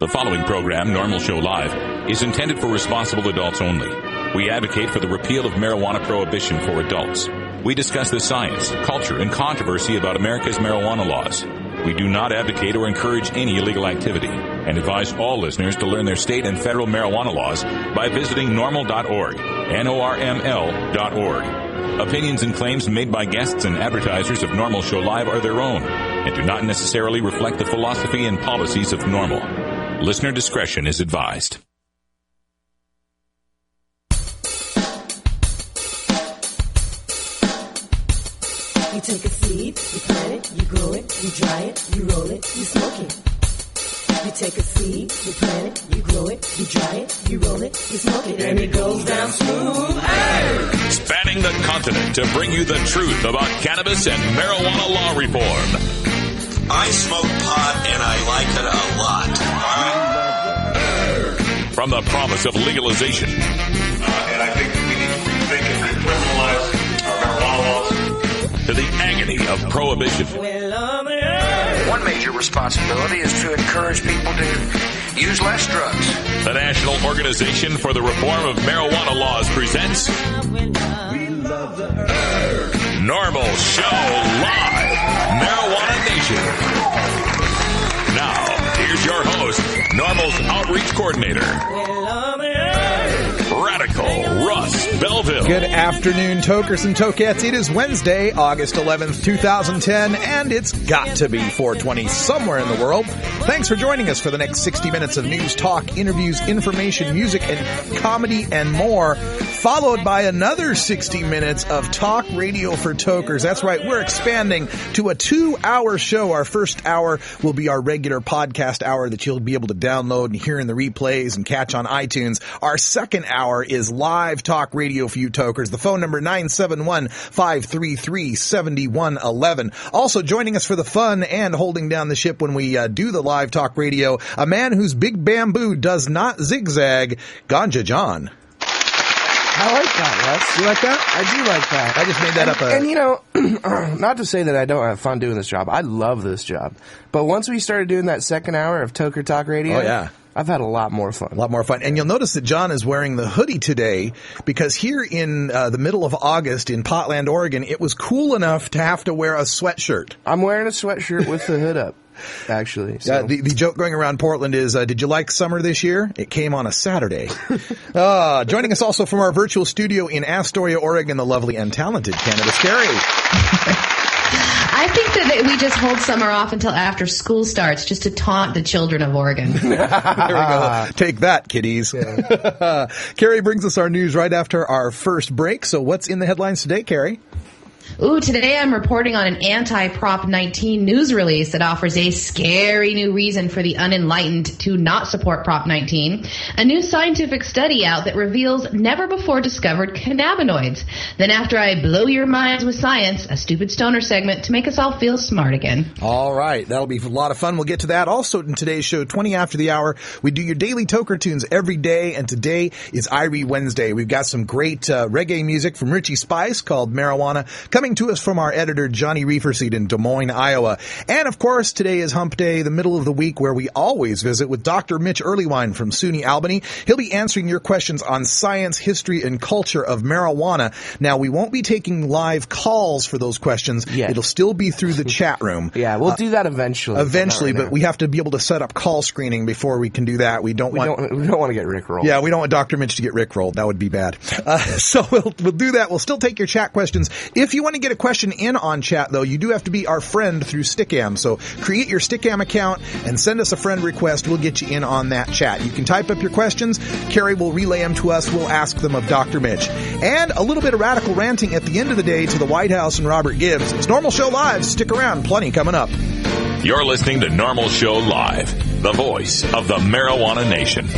The following program, NORML Show Live, is intended for responsible adults only. We advocate for the repeal of marijuana prohibition for adults. We discuss the science, culture, and controversy about America's marijuana laws. We do not advocate or encourage any illegal activity and advise all listeners to learn their state and federal marijuana laws by visiting norml.org, NORML.org. Opinions and claims made by guests and advertisers of NORML Show Live are their own and do not necessarily reflect the philosophy and policies of NORML. Listener discretion is advised. You take a seed, you plant it, you grow it, you dry it, you roll it, you smoke it. You take a seed, you plant it, you grow it, you dry it, you roll it, you smoke it, and it goes down smooth. Hey! Spanning the continent to bring you the truth about cannabis and marijuana law reform. I smoke pot and I like it a lot. From the promise of legalization. And I think we need to rethink and decriminalize our marijuana laws. To the agony of prohibition. One major responsibility is to encourage people to use less drugs. The National Organization for the Reform of Marijuana Laws presents NORML Show Live, Marijuana Nation. Now, here's your host, NORML's Outreach Coordinator, Radical Russ Belville. Good afternoon, tokers and tokettes. It is Wednesday, August 11th, 2010, and it's got to be 420 somewhere in the world. Thanks for joining us for the next 60 minutes of news, talk, interviews, information, music, and comedy, and more, followed by another 60 minutes of talk radio for tokers. That's right, we're expanding to a 2-hour show. Our first hour will be our regular podcast hour that you'll be able to download and hear in the replays and catch on iTunes. Our second hour is live talk radio for you tokers. The phone number 971-533-7111. Also joining us for the fun and holding down the ship when we do the live talk radio, a man whose big bamboo does not zigzag, Ganja John. I like that, Russ. You like that? I do like that. I just made that up. And you know, not to say that I don't have fun doing this job. I love this job. But once we started doing that second hour of Toker Talk Radio, oh, yeah, I've had a lot more fun. A lot more fun. And you'll notice that John is wearing the hoodie today because here in the middle of August in Portland, Oregon, it was cool enough to have to wear a sweatshirt. I'm wearing a sweatshirt with the hood up. Actually, so. The joke going around Portland is, did you like summer this year? It came on a Saturday. Joining us also from our virtual studio in Astoria, Oregon, the lovely and talented Canada's Carrie. I think that we just hold summer off until after school starts just to taunt the children of Oregon. There we go. Take that, kiddies. Yeah. Carrie brings us our news right after our first break. So what's in the headlines today, Carrie? Ooh, today I'm reporting on an anti-Prop 19 news release that offers a scary new reason for the unenlightened to not support Prop 19. A new scientific study out that reveals never-before-discovered cannabinoids. Then after I blow your minds with science, a stupid stoner segment to make us all feel smart again. All right, that'll be a lot of fun. We'll get to that. Also in today's show, 20 after the hour, we do your daily Toker tunes every day, and today is Irie Wednesday. We've got some great reggae music from Richie Spice called Marijuana, coming to us from our editor, Johnny Reeferseed in Des Moines, Iowa. And, of course, today is Hump Day, the middle of the week, where we always visit with Dr. Mitch Earlywine from SUNY Albany. He'll be answering your questions on science, history, and culture of marijuana. Now, we won't be taking live calls for those questions. Yeah. It'll still be through the chat room. Yeah, we'll do that eventually. Eventually, but we have to be able to set up call screening before we can do that. We don't want to get rickrolled. Yeah, we don't want Dr. Mitch to get rickrolled. That would be bad. So we'll do that. We'll still take your chat questions. If you want to get a question in on chat, though, you do have to be our friend through Stickam. So create your Stickam account and send us a friend request. We'll get you in on that chat. You can type up your questions. Carrie will relay them to us. We'll ask them of Dr. Mitch. And a little bit of radical ranting at the end of the day to the White House and Robert Gibbs. It's NORML Show Live. Stick around. Plenty coming up. You're listening to NORML Show Live, the voice of the Marijuana Nation.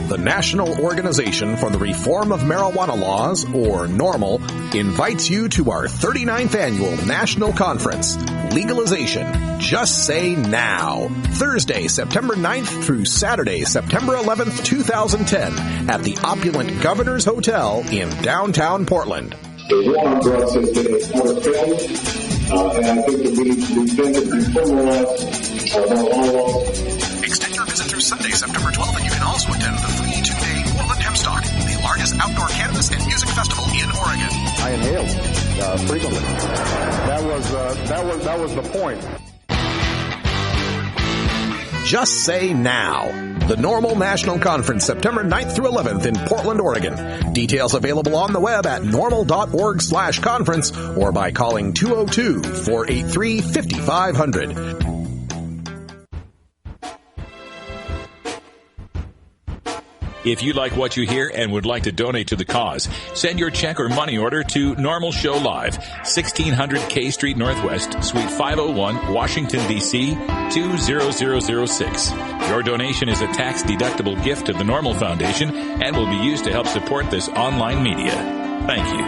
The National Organization for the Reform of Marijuana Laws, or NORML, invites you to our 39th Annual National Conference, Legalization, Just Say Now, Thursday, September 9th through Saturday, September 11th, 2010, at the opulent Governor's Hotel in downtown Portland. The war on drugs has been a failure, and I think that we need to defend it and criminalize marijuana laws. Extend your visit through Sunday, September 12th, and you can also attend the free 2-day Portland Hempstock, the largest outdoor cannabis and music festival in Oregon. I inhaled frequently. That was the point. Just say now. The NORML National Conference, September 9th through 11th in Portland, Oregon. Details available on the web at norml.org/conference or by calling 202-483-5500. If you like what you hear and would like to donate to the cause, send your check or money order to NORML Show Live, 1600 K Street Northwest, Suite 501, Washington, D.C., 20006. Your donation is a tax-deductible gift of the NORML Foundation and will be used to help support this online media. Thank you.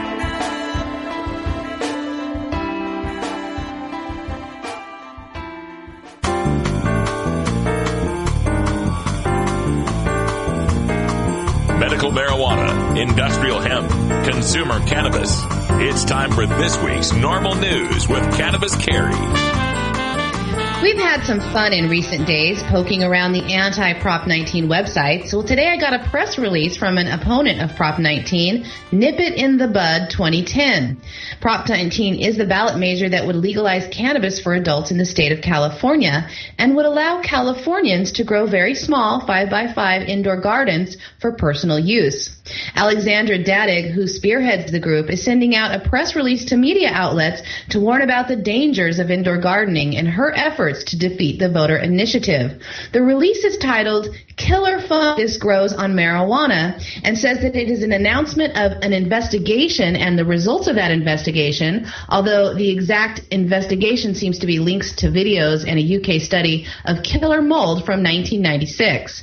Medical marijuana, industrial hemp, consumer cannabis. It's time for this week's NORML News with Cannabis Carrie. We've had some fun in recent days poking around the anti-Prop 19 websites. Well, today I got a press release from an opponent of Prop 19, Nip It in the Bud 2010. Prop 19 is the ballot measure that would legalize cannabis for adults in the state of California and would allow Californians to grow very small 5x5 indoor gardens for personal use. Alexandra Dadig, who spearheads the group, is sending out a press release to media outlets to warn about the dangers of indoor gardening and her efforts to defeat the voter initiative. The release is titled Killer Fungus Grows on Marijuana and says that it is an announcement of an investigation and the results of that investigation, although the exact investigation seems to be links to videos and a UK study of killer mold from 1996.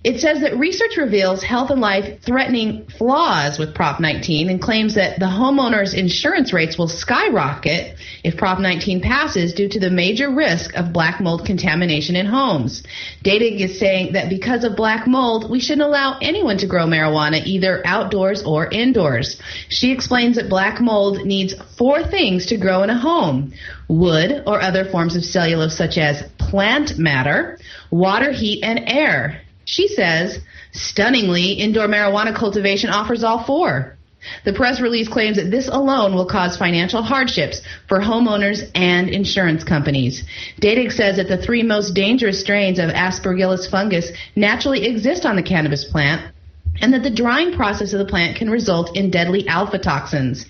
It says that research reveals health and life-threatening flaws with Prop 19 and claims that the homeowners' insurance rates will skyrocket if Prop 19 passes due to the major risk of black mold contamination in homes. Dadig is saying that because of black mold, we shouldn't allow anyone to grow marijuana either outdoors or indoors. She explains that black mold needs 4 things to grow in a home: wood or other forms of cellulose such as plant matter, water, heat, and air. She says, stunningly, indoor marijuana cultivation offers all 4. The press release claims that this alone will cause financial hardships for homeowners and insurance companies. Dadig says that the 3 most dangerous strains of Aspergillus fungus naturally exist on the cannabis plant, and that the drying process of the plant can result in deadly alpha toxins.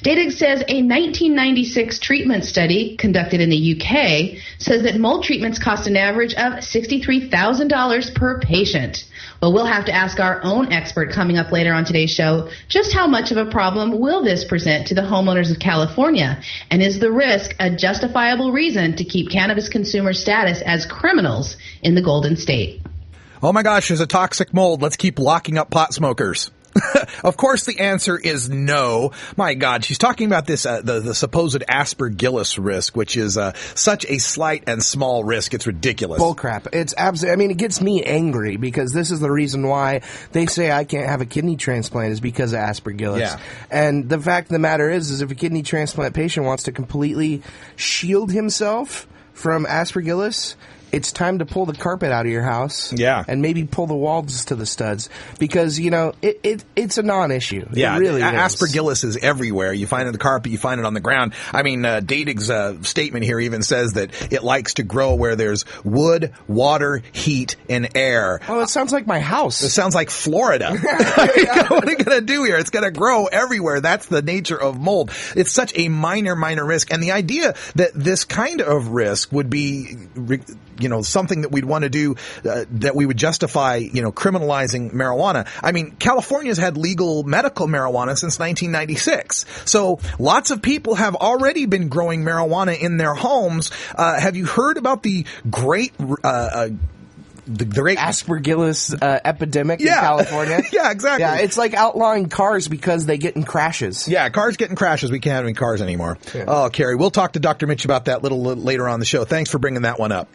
Dadig says a 1996 treatment study conducted in the UK says that mold treatments cost an average of $63,000 per patient. Well, we'll have to ask our own expert coming up later on today's show just how much of a problem will this present to the homeowners of California, and is the risk a justifiable reason to keep cannabis consumer status as criminals in the Golden State? Oh my gosh, there's a toxic mold. Let's keep locking up pot smokers. Of course, the answer is no. My God, she's talking about this, the supposed Aspergillus risk, which is such a slight and small risk. It's ridiculous. Bullcrap. It's absolutely, I mean, it gets me angry because this is the reason why they say I can't have a kidney transplant is because of Aspergillus. Yeah. And the fact of the matter is if a kidney transplant patient wants to completely shield himself from Aspergillus, it's time to pull the carpet out of your house. Yeah. And maybe pull the walls to the studs because, you know, it's a non-issue. Yeah. It really is. Aspergillus is everywhere. You find it in the carpet, you find it on the ground. I mean, Dadig's statement here even says that it likes to grow where there's wood, water, heat, and air. Oh, it sounds like my house. It sounds like Florida. What are you going to do here? It's going to grow everywhere. That's the nature of mold. It's such a minor risk. And the idea that this kind of risk would be, you know, something that we'd want to do, that we would justify, you know, criminalizing marijuana. I mean, California's had legal medical marijuana since 1996. So lots of people have already been growing marijuana in their homes. Have you heard about the great, the great Aspergillus epidemic in California? Yeah, exactly. Yeah, it's like outlawing cars because they get in crashes. Yeah, cars get in crashes. We can't have any cars anymore. Yeah. Oh, Carrie, we'll talk to Dr. Mitch about that little later on the show. Thanks for bringing that one up.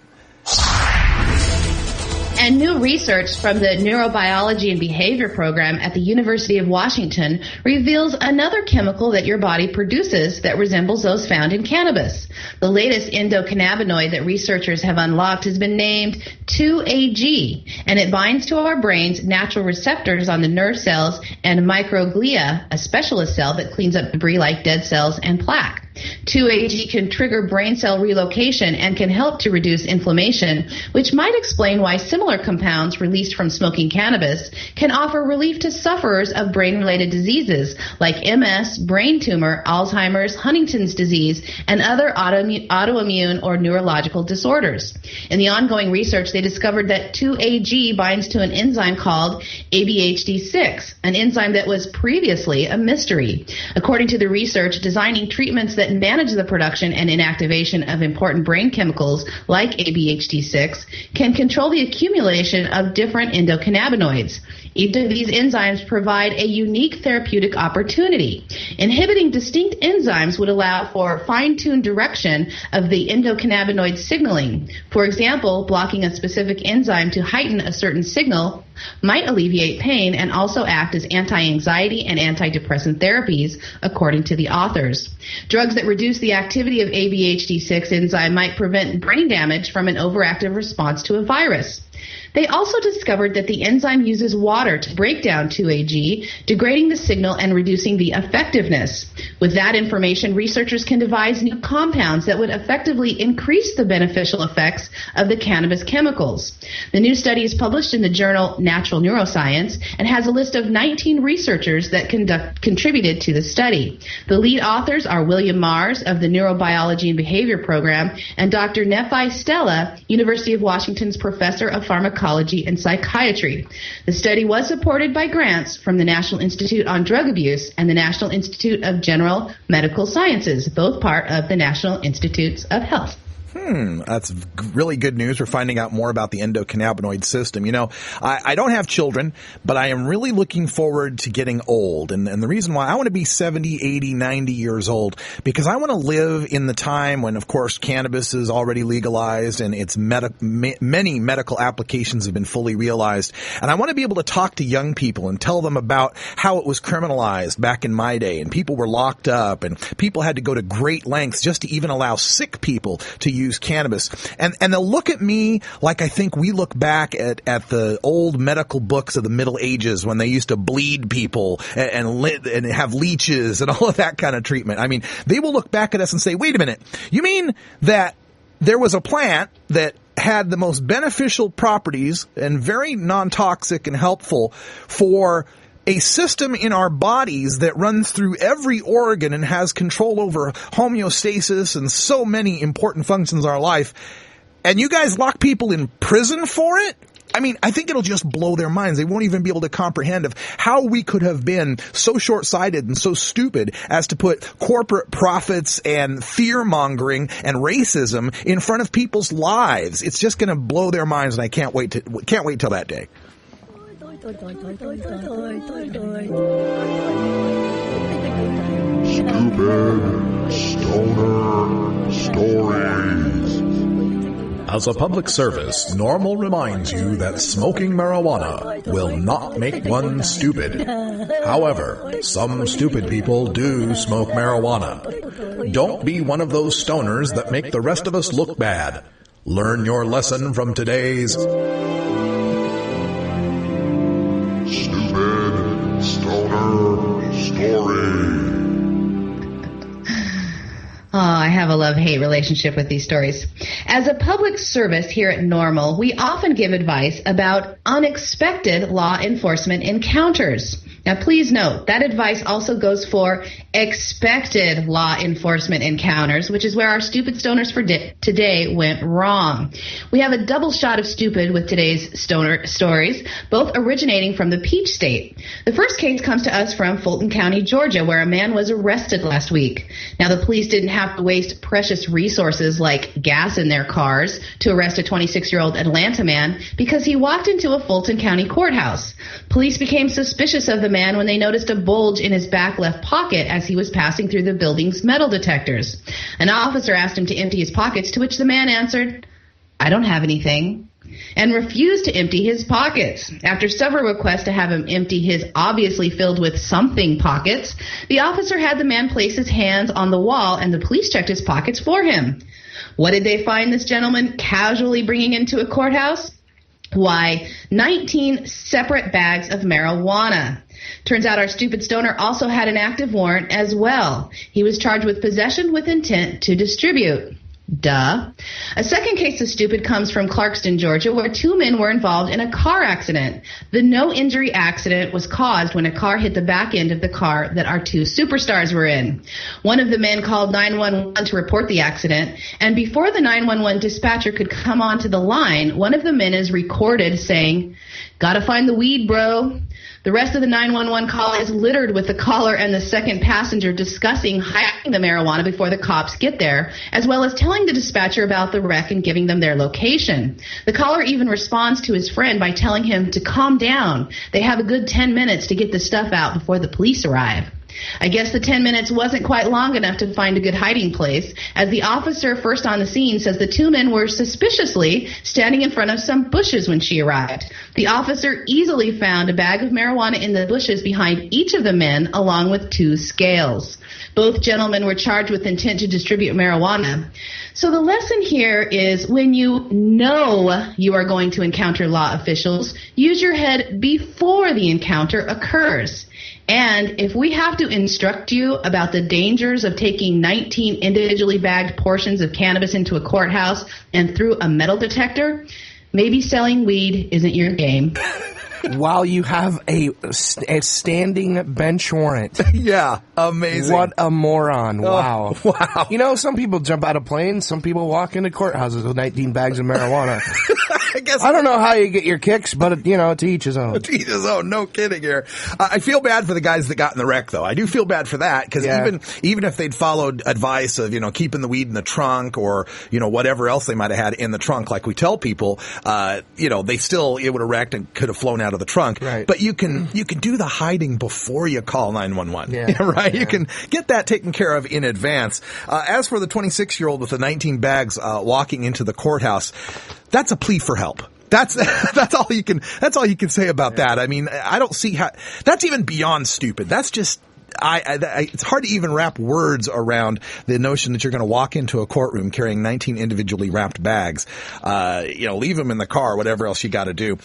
And new research from the Neurobiology and Behavior program at the University of Washington reveals another chemical that your body produces that resembles those found in cannabis. The latest endocannabinoid that researchers have unlocked has been named 2AG, and it binds to our brain's natural receptors on the nerve cells and microglia, a specialist cell that cleans up debris like dead cells and plaque. 2AG can trigger brain cell relocation and can help to reduce inflammation, which might explain why similar compounds released from smoking cannabis can offer relief to sufferers of brain-related diseases like MS, brain tumor, Alzheimer's, Huntington's disease, and other autoimmune or neurological disorders. In the ongoing research, they discovered that 2AG binds to an enzyme called ABHD6, an enzyme that was previously a mystery. According to the research, designing treatments that manage the production and inactivation of important brain chemicals like ABHD6 can control the accumulation of different endocannabinoids. Each of these enzymes provide a unique therapeutic opportunity. Inhibiting distinct enzymes would allow for fine-tuned direction of the endocannabinoid signaling. For example, blocking a specific enzyme to heighten a certain signal might alleviate pain and also act as anti-anxiety and antidepressant therapies, according to the authors. Drugs that reduce the activity of ABHD6 enzyme might prevent brain damage from an overactive response to a virus. They also discovered that the enzyme uses water to break down 2AG, degrading the signal and reducing the effectiveness. With that information, researchers can devise new compounds that would effectively increase the beneficial effects of the cannabis chemicals. The new study is published in the journal Natural Neuroscience and has a list of 19 researchers that contributed to the study. The lead authors are William Mars of the Neurobiology and Behavior program and Dr. Nephi Stella, University of Washington's professor of pharmacology and psychiatry. The study was supported by grants from the National Institute on Drug Abuse and the National Institute of General Medical Sciences, both part of the National Institutes of Health. That's really good news. We're finding out more about the endocannabinoid system. You know, I don't have children, but I am really looking forward to getting old. And the reason why I want to be 70, 80, 90 years old, because I want to live in the time when, of course, cannabis is already legalized and its many medical applications have been fully realized. And I want to be able to talk to young people and tell them about how it was criminalized back in my day. And people were locked up and people had to go to great lengths just to even allow sick people to use cannabis. And they'll look at me like I think we look back at the old medical books of the Middle Ages when they used to bleed people and have leeches and all of that kind of treatment. I mean, they will look back at us and say, wait a minute, you mean that there was a plant that had the most beneficial properties and very non-toxic and helpful for a system in our bodies that runs through every organ and has control over homeostasis and so many important functions in our life, and you guys lock people in prison for it? I mean, I think it'll just blow their minds. They won't even be able to comprehend of how we could have been so short-sighted and so stupid as to put corporate profits and fear-mongering and racism in front of people's lives. It's just going to blow their minds, and I can't wait till that day. Stupid Stoner Stories. As a public service, NORML reminds you that smoking marijuana will not make one stupid. However, some stupid people do smoke marijuana. Don't be one of those stoners that make the rest of us look bad. Learn your lesson from today's Stupid Stoner Story. Oh, I have a love-hate relationship with these stories. As a public service here at NORML, we often give advice about unexpected law enforcement encounters. Now, please note, that advice also goes for expected law enforcement encounters, which is where our Stupid Stoners for today went wrong. We have a double shot of stupid with today's stoner stories, both originating from the Peach State. The first case comes to us from Fulton County, Georgia, where a man was arrested last week. Now, the police didn't have to waste precious resources like gas in their cars to arrest a 26-year-old Atlanta man because he walked into a Fulton County courthouse. Police became suspicious of the man when they noticed a bulge in his back left pocket as he was passing through the building's metal detectors. An officer asked him to empty his pockets, to which the man answered, I don't have anything, and refused to empty his pockets. After several requests to have him empty his obviously filled with something pockets, the officer had the man place his hands on the wall and the police checked his pockets for him. What did they find this gentleman casually bringing into a courthouse? Why, 19 separate bags of marijuana. Turns out our stupid stoner also had an active warrant as well. He was charged with possession with intent to distribute. Duh. A second case of stupid comes from Clarkston, Georgia, where 2 men were involved in a car accident. The no-injury accident was caused when a car hit the back end of the car that our 2 superstars were in. One of the men called 911 to report the accident, and before the 911 dispatcher could come onto the line, one of the men is recorded saying, "Gotta find the weed, bro." The rest of the 911 call is littered with the caller and the second passenger discussing hiding the marijuana before the cops get there, as well as telling the dispatcher about the wreck and giving them their location. The caller even responds to his friend by telling him to calm down. They have a good 10 minutes to get the stuff out before the police arrive. I guess the 10 minutes wasn't quite long enough to find a good hiding place, as the officer first on the scene says the 2 men were suspiciously standing in front of some bushes when she arrived. The officer easily found a bag of marijuana in the bushes behind each of the men, along with 2 scales. Both gentlemen were charged with intent to distribute marijuana. So the lesson here is when you know you are going to encounter law officials, use your head before the encounter occurs. And if we have to instruct you about the dangers of taking 19 individually bagged portions of cannabis into a courthouse and through a metal detector, maybe selling weed isn't your game. While you have a standing bench warrant. Yeah, amazing. What a moron. Wow. Oh, wow. You know, some people jump out of planes, some people walk into courthouses with 19 bags of marijuana. I don't know how you get your kicks, but, to each his own. To each his own, no kidding here. I feel bad for the guys that got in the wreck, though. I do feel bad for that, because even if they'd followed advice of, keeping the weed in the trunk or, whatever else they might have had in the trunk, like we tell people, they still, it would have wrecked and could have flown out of the trunk. Right. But you can do the hiding before you call 911. Yeah. Right? Yeah. You can get that taken care of in advance. As for the 26-year-old with the 19 bags walking into the courthouse, that's a plea for help. That's all you can say about that. I mean, I don't see how that's even beyond stupid. That's just it's hard to even wrap words around the notion that you're going to walk into a courtroom carrying 19 individually wrapped bags. Leave them in the car, whatever else you got to do.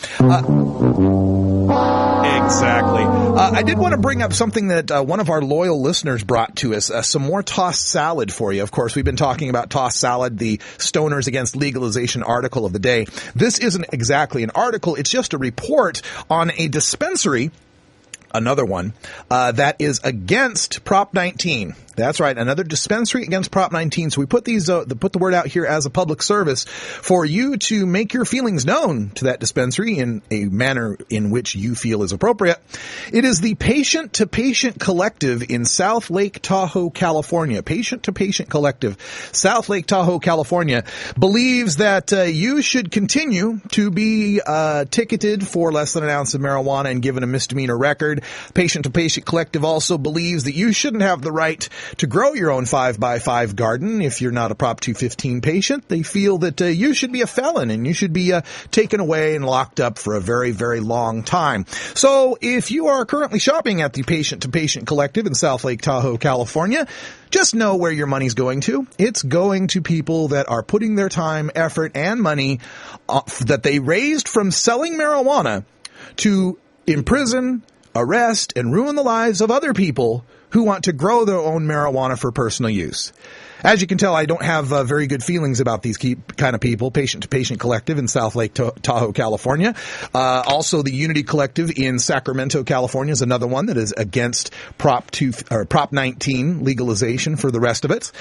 Exactly. I did want to bring up something that one of our loyal listeners brought to us, some more tossed salad for you. Of course, we've been talking about tossed salad, the Stoners Against Legalization article of the day. This isn't exactly an article. It's just a report on a dispensary, another one, that is against Prop 19. That's right, another dispensary against Prop 19. So we put put the word out here as a public service for you to make your feelings known to that dispensary in a manner in which you feel is appropriate. It is the Patient to Patient Collective in South Lake Tahoe, California. Patient to Patient Collective, South Lake Tahoe, California, believes that you should continue to be ticketed for less than an ounce of marijuana and given a misdemeanor record. Patient to Patient Collective also believes that you shouldn't have the right to grow your own 5x5 garden if you're not a Prop 215 patient. They feel that you should be a felon and you should be taken away and locked up for a very, very long time. So if you are currently shopping at the Patient to Patient Collective in South Lake Tahoe, California, just know where your money's going to. It's going to people that are putting their time, effort, and money that they raised from selling marijuana to imprison, arrest, and ruin the lives of other people who want to grow their own marijuana for personal use. As you can tell, I don't have very good feelings about these kind of people. Patient to Patient Collective in South Lake Tahoe, California. Also, the Unity Collective in Sacramento, California is another one that is against Prop 19 legalization for the rest of it.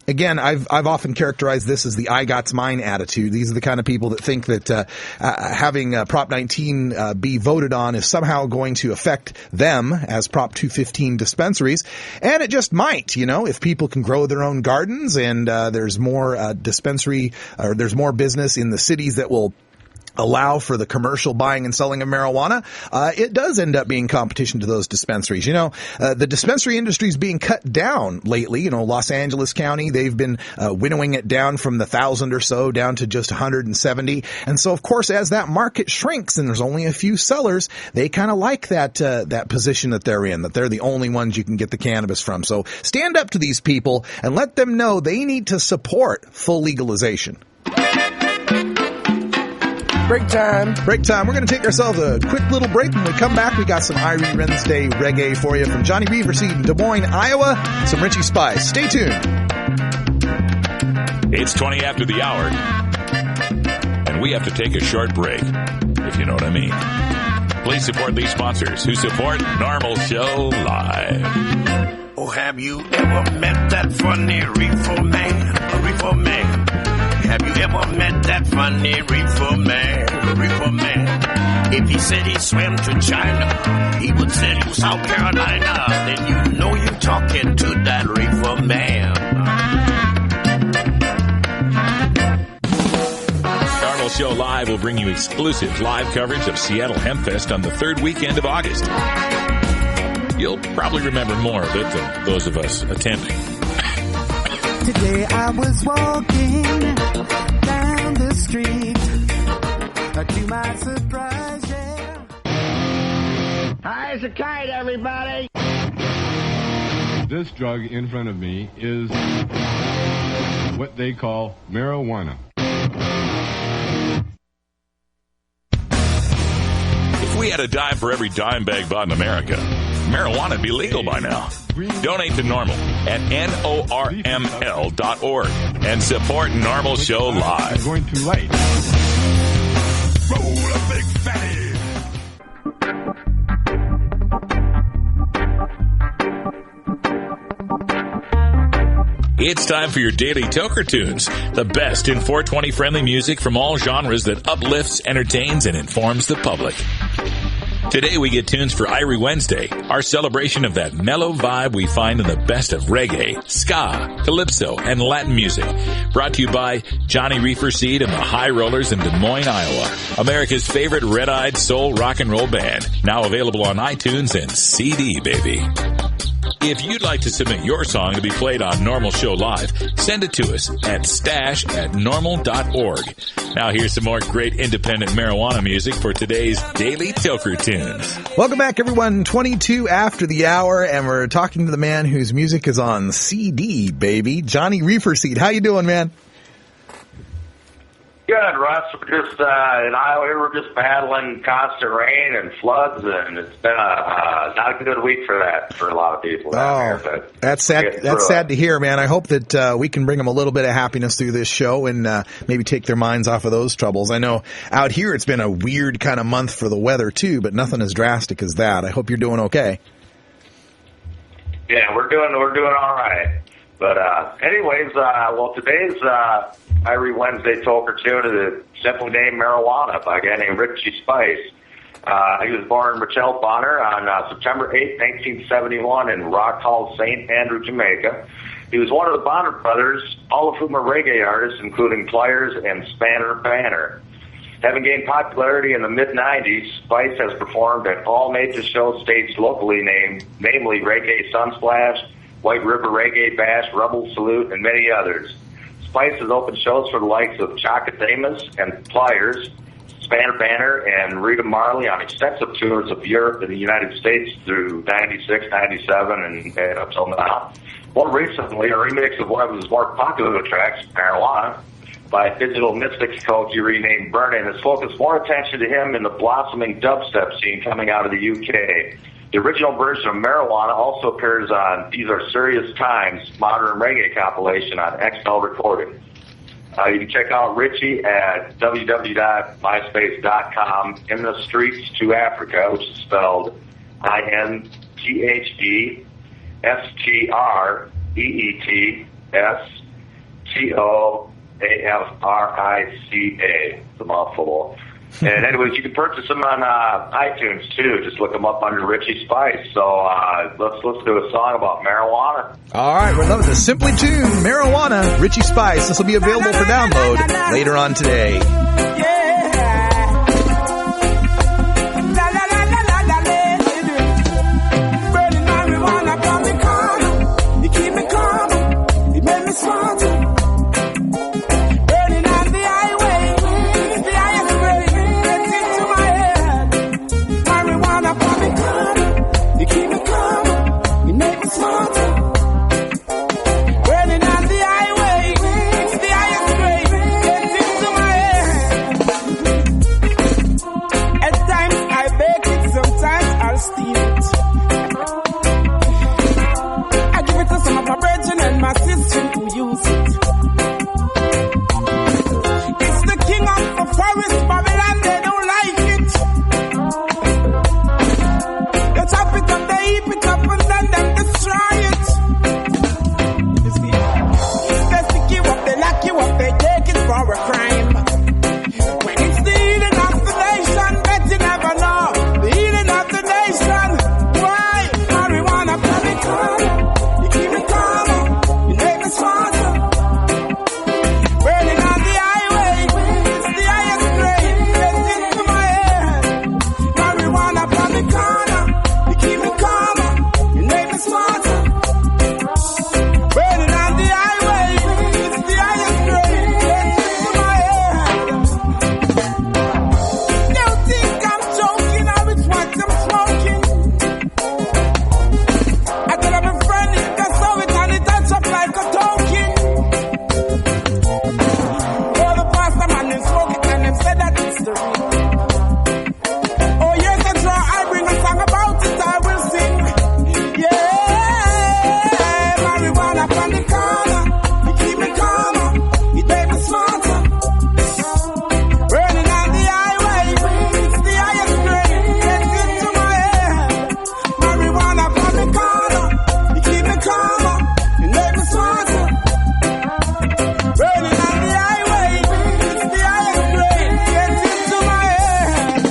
Again, I've often characterized this as the I got's mine attitude. These are the kind of people that think that having Prop 19 be voted on is somehow going to affect them as Prop 215 dispensaries. And it just might, if people can grow their own gardens and there's more there's more business in the cities that will allow for the commercial buying and selling of marijuana, it does end up being competition to those dispensaries. You know, the dispensary industry is being cut down lately. You know, Los Angeles County, they've been winnowing it down from the 1,000 or so down to just 170. And so, of course, as that market shrinks and there's only a few sellers, they kind of like that position that they're in, that they're the only ones you can get the cannabis from. So stand up to these people and let them know they need to support full legalization. Break time. Break time. We're going to take ourselves a quick little break. When we come back, we got some Irie Wednesday reggae for you from Johnny Reverseed in Des Moines, Iowa. Some Richie Spice. Stay tuned. It's 20 after the hour, and we have to take a short break, if you know what I mean. Please support these sponsors who support NORML Show Live. Oh, have you ever met that funny reefer man? A reefer man. Have you ever met that funny reefer man? A reefer man. If he said he swam to China, he would say to South Carolina. Then you know you're talking to that reefer man. NORML Show Live will bring you exclusive live coverage of Seattle Hempfest on the third weekend of August. You'll probably remember more of it than those of us attending. Today I was walking down the street, to my surprise, yeah. High as a kite, everybody. This drug in front of me is what they call marijuana. If we had a dime for every dime bag bought in America, marijuana would be legal by now. Donate to NORML at NORML.org and support NORML Show Live. I'm going to light. Roll a big fatty. It's time for your daily Toker Tunes, the best in 420 friendly music from all genres that uplifts, entertains, and informs the public. Today we get tunes for Irie Wednesday, our celebration of that mellow vibe we find in the best of reggae, ska, calypso, and Latin music. Brought to you by Johnny Reverseed and the High Rollers in Des Moines, Iowa. America's favorite red-eyed soul rock and roll band. Now available on iTunes and CD, baby. If you'd like to submit your song to be played on NORML Show Live, send it to us at stash@norml.org. Now here's some more great independent marijuana music for today's Daily Toker Tunes. Welcome back, everyone. 22 after the hour, and we're talking to the man whose music is on CD, baby, Johnny Reverseed. How you doing, man? Good, Russ. We're just in Iowa. We're just battling constant rain and floods, and it's been not a good week for a lot of people down here. But that's sad. That's sad to hear, man. I hope that we can bring them a little bit of happiness through this show and maybe take their minds off of those troubles. I know out here it's been a weird kind of month for the weather too, but nothing as drastic as that. I hope you're doing okay. Yeah, we're doing all right. But anyways, well, today's Irie Wednesday Toker tune is simply named Marijuana by a guy named Richie Spice. He was born in Rochelle Bonner on September 8, 1971 in Rock Hall, St. Andrew, Jamaica. He was one of the Bonner brothers, all of whom are reggae artists, including Pliers and Spanner Banner. Having gained popularity in the mid-'90s, Spice has performed at all major shows staged locally, namely Reggae Sunsplash, White River Reggae Bash, Rebel Salute, and many others. Spice has opened shows for the likes of Chaka Damus and Pliers, Spanner Banner, and Rita Marley on extensive tours of Europe and the United States through 96, 97, and up till now. More recently, a remix of one of his more popular tracks, Marijuana, by Digital Mystics coach he renamed Burnin', has focused more attention to him in the blossoming dubstep scene coming out of the UK. The original version of Marijuana also appears on These Are Serious Times Modern Reggae compilation on XL Recording. You can check out Richie at www.myspace.com in the streets to Africa, which is spelled INTHESTREETSTOAFRICA. It's a mouthful. And anyways, you can purchase them on iTunes too. Just look them up under Richie Spice. So let's do a song about marijuana. All right, we're loving the Simply Tuned Marijuana, Richie Spice. This will be available for download later on today. Yeah. to some of my brethren and my sisters who use it. It's the king of the forest, Babylon, they don't like it. They chop it up, they heap it up, and then they destroy it. You see, they stick you up, they lock you up, they take it for a crime. When it's the healing of the nation, bet you never know. The healing of the nation. Why? Marijuana, public color. You keep me calmer, you make me smarter. Burning on the highway, it's the highest grade. Gets into my head. Marijuana, public color. You keep me calmer, you make me smarter. Burning on the highway, it's the highest grade. Gets into my head. Don't think I'm joking, or it's what I'm smoking. I tell my friend it, that's how it, and it touch up like a token. Oh, the pastor man, them smoke it, and them said that it's the real. Oh, years ago, I bring a song about it, I will sing. Yeah, marijuana from the corner. You keep me calmer, you make me smarter. Burning on the highway, it's the highest grade. Gets into my head. Marijuana from the corner. You keep me calmer, you make me smarter. Burning on the highway, it's the highest grade. Gets into my head.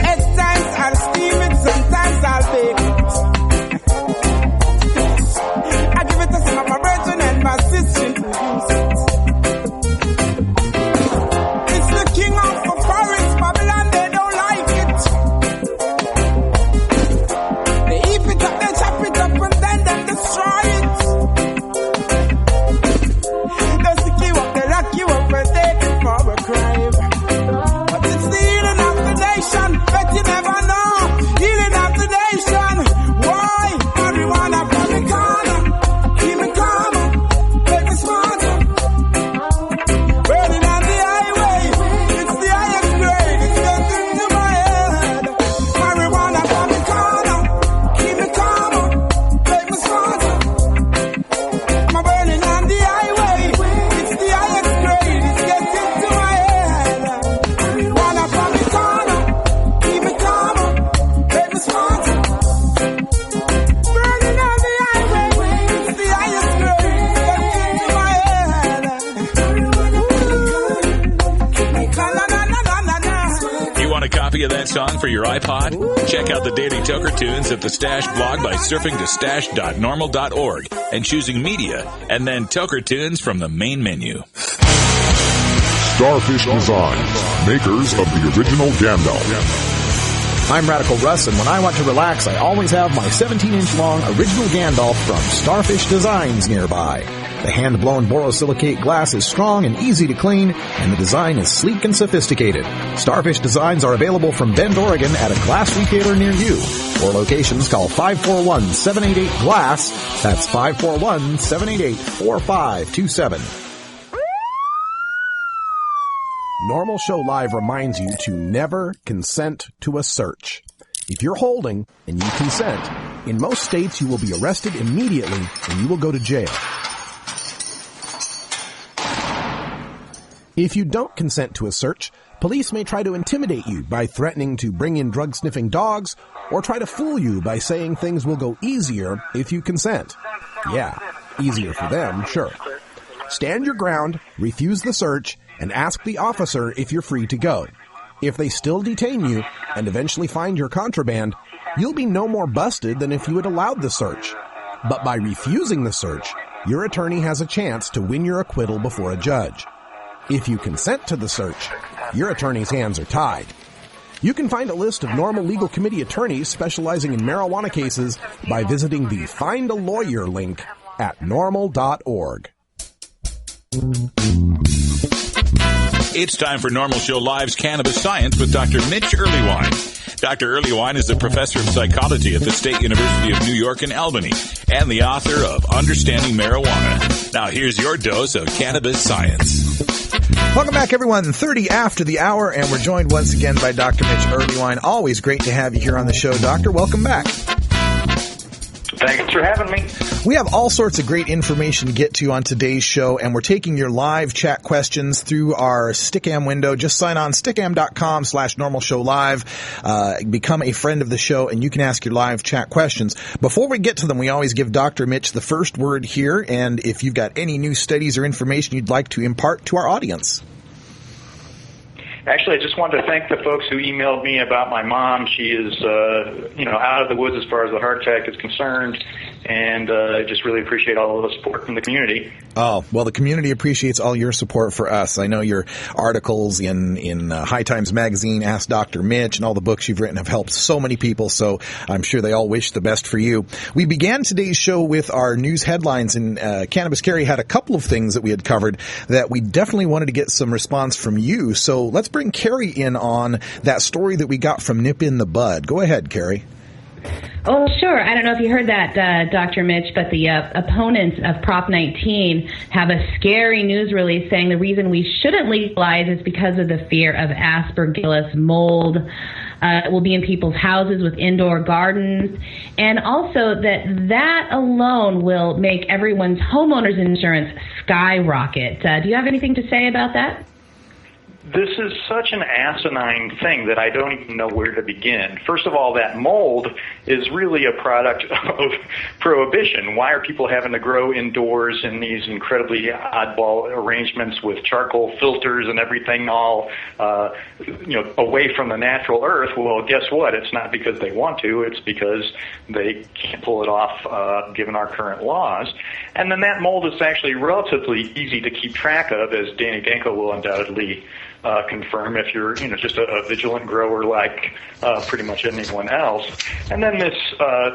At times I'll steam it, sometimes I'll bake it. I give it to some of my brethren and my sisters who use it. It's the king of the forest, Babylon, they don't like it. They heap it up, they chop it up, and then they destroy it. They stick you up, they lock you up, and take it for a crime. But it's the healing of the nation, bet you never know. Healing of the nation. Why? Marijuana from the corner. Keep me calmer, make me smarter. Burning on the highway, it's the highest grade. It's getting to my head. Marijuana from the corner. Keep me calmer, make me smarter. I'm burning on the highway, it's the highest grade. It's getting to my head. Marijuana from the corner. Keep me calmer, make me smarter. Burning on the highway, it's the highest grade. It's getting to my head. Keep me calmer, na na na na na. You want a copy of that song for your iPod? Check out the Daily Toker Tunes at the Stash blog by surfing to stash.normal.org and choosing Media, and then Toker Tunes from the main menu. Starfish Designs, makers of the original Gandalf. I'm Radical Russ, and when I want to relax, I always have my 17-inch long original Gandalf from Starfish Designs nearby. The hand-blown borosilicate glass is strong and easy to clean, and the design is sleek and sophisticated. Starfish Designs are available from Bend, Oregon at a glass retailer near you. For locations, call 541-788-GLASS. That's 541-788-4527. Normal Show Live reminds you to never consent to a search. If you're holding and you consent, in most states you will be arrested immediately and you will go to jail. If you don't consent to a search, police may try to intimidate you by threatening to bring in drug-sniffing dogs or try to fool you by saying things will go easier if you consent. Yeah, easier for them, sure. Stand your ground, refuse the search, and ask the officer if you're free to go. If they still detain you and eventually find your contraband, you'll be no more busted than if you had allowed the search. But by refusing the search, your attorney has a chance to win your acquittal before a judge. If you consent to the search, your attorney's hands are tied. You can find a list of NORML Legal Committee attorneys specializing in marijuana cases by visiting the Find a Lawyer link at normal.org. It's time for Normal Show Live's Cannabis Science with Dr. Mitch Earlywine. Dr. Earlywine is a professor of psychology at the State University of New York in Albany and the author of Understanding Marijuana. Now here's your dose of cannabis science. Welcome back, everyone. 30 after the hour, and we're joined once again by Dr. Mitch Earlywine. Always great to have you here on the show, Doctor. Welcome back. Thanks for having me. We have all sorts of great information to get to on today's show, and we're taking your live chat questions through our Stickam window. Just sign on stickam.com/normalshowlive. Become a friend of the show, and you can ask your live chat questions. Before we get to them, we always give Dr. Mitch the first word here, and if you've got any new studies or information you'd like to impart to our audience. Actually, I just wanted to thank the folks who emailed me about my mom. She is, out of the woods as far as the heart attack is concerned, and I just really appreciate all of the support from the community. Oh, well, the community appreciates all your support for us. I know your articles in High Times Magazine, Ask Dr. Mitch, and all the books you've written have helped so many people, so I'm sure they all wish the best for you. We began today's show with our news headlines, and Cannabis Carry had a couple of things that we had covered that we definitely wanted to get some response from you, so let's bring Carrie in on that story that we got from Nip in the Bud. Go ahead, Carrie. Oh, sure. I don't know if you heard that, Dr. Mitch, but the opponents of Prop 19 have a scary news release saying the reason we shouldn't legalize is because of the fear of Aspergillus mold. It will be in people's houses with indoor gardens, and also that alone will make everyone's homeowner's insurance skyrocket. Do you have anything to say about that? This is such an asinine thing that I don't even know where to begin. First of all, that mold is really a product of prohibition. Why are people having to grow indoors in these incredibly oddball arrangements with charcoal filters and everything all, away from the natural earth? Well, guess what? It's not because they want to. It's because they can't pull it off given our current laws. And then that mold is actually relatively easy to keep track of, as Danny Danko will undoubtedly confirm if you're, just a vigilant grower like pretty much anyone else. And then this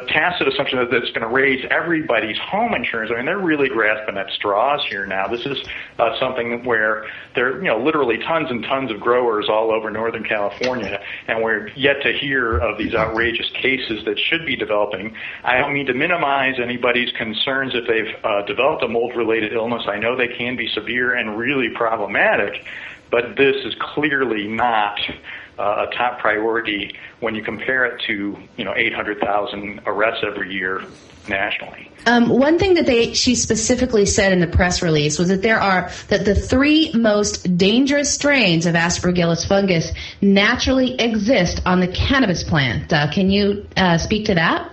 tacit assumption that it's going to raise everybody's home insurance. I mean, they're really grasping at straws here now. This is something where there are, literally tons and tons of growers all over Northern California, and we're yet to hear of these outrageous cases that should be developing. I don't mean to minimize anybody's concerns if they've developed a mold-related illness. I know they can be severe and really problematic, but this is clearly not a top priority when you compare it to, 800,000 arrests every year nationally. One thing that she specifically said in the press release was that the three most dangerous strains of Aspergillus fungus naturally exist on the cannabis plant. Can you speak to that?